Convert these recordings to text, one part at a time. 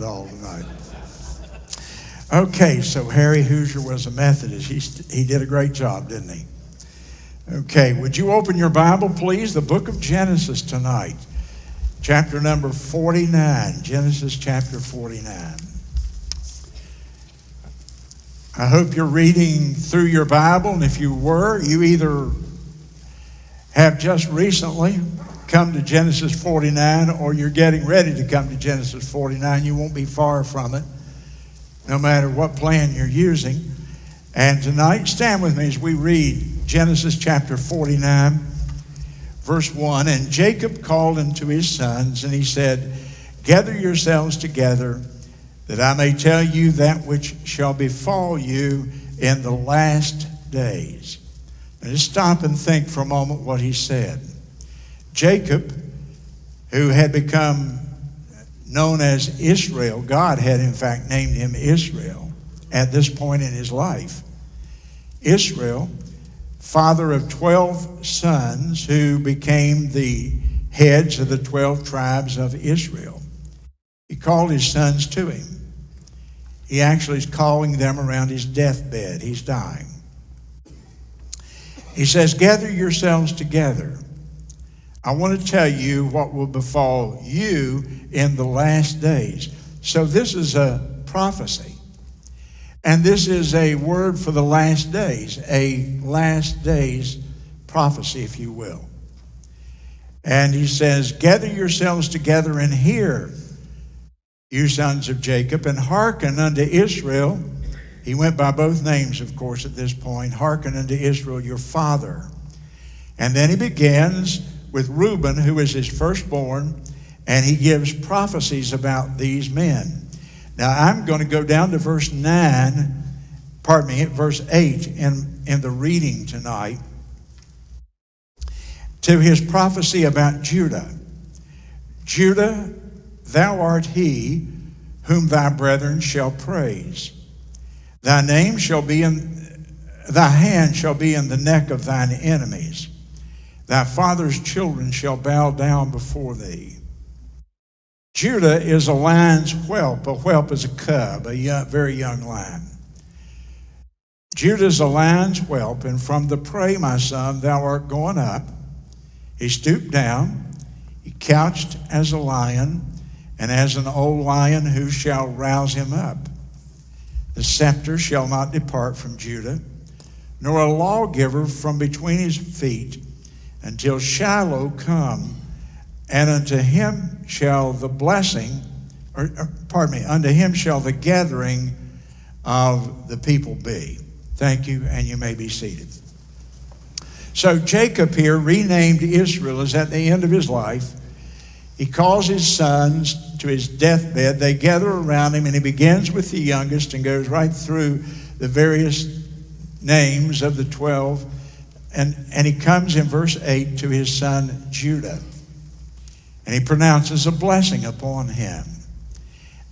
all tonight. Okay, so Harry Hoosier was a Methodist. He did a great job, didn't he? Okay, would you open your Bible, please? The book of Genesis tonight, chapter number 49. Genesis chapter 49. I hope you're reading through your Bible, and if you were, you either have just recently come to Genesis 49, or you're getting ready to come to Genesis 49. You won't be far from it, no matter what plan you're using. And tonight, stand with me as we read Genesis chapter 49, verse 1. And Jacob called unto his sons, and he said, Gather yourselves together, that I may tell you that which shall befall you in the last days. Now just stop and think for a moment what he said. Jacob, who had become known as Israel, God had in fact named him Israel at this point in his life. Israel, father of 12 sons who became the heads of the 12 tribes of Israel. He called his sons to him. He actually is calling them around his deathbed. He's dying. He says, Gather yourselves together. I want to tell you what will befall you in the last days. So this is a prophecy. And this is a word for the last days, a last days prophecy, if you will. And he says, Gather yourselves together and hear, you sons of Jacob, and hearken unto Israel. He went by both names, of course, at this point. Hearken unto Israel, your father. And then he begins with Reuben, who is his firstborn, and he gives prophecies about these men. Now, I'm going to go down to verse 8 in the reading tonight, to his prophecy about Judah. Judah, thou art he whom thy brethren shall praise. Thy hand shall be in the neck of thine enemies. Thy father's children shall bow down before thee. Judah is a lion's whelp. A whelp is a cub, a very young lion. Judah is a lion's whelp, and from the prey, my son, thou art going up. He stooped down, he couched as a lion, and as an old lion, who shall rouse him up? The scepter shall not depart from Judah, nor a lawgiver from between his feet, until Shiloh come, and unto him shall the unto him shall the gathering of the people be. Thank you, and you may be seated. So Jacob here, renamed Israel, is at the end of his life. He calls his sons to his deathbed. They gather around him, and he begins with the youngest and goes right through the various names of the 12. And he comes in verse 8 to his son Judah. And he pronounces a blessing upon him.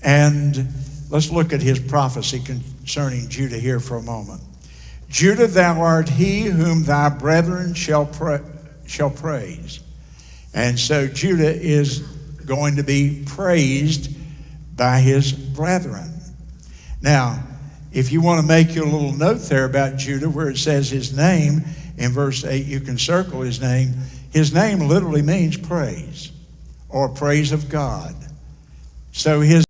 And let's look at his prophecy concerning Judah here for a moment. Judah, thou art he whom thy brethren shall praise. And so Judah is going to be praised by his brethren. Now, if you want to make your little note there about Judah, where it says his name, in verse 8, you can circle his name. His name literally means praise, or praise of God. So his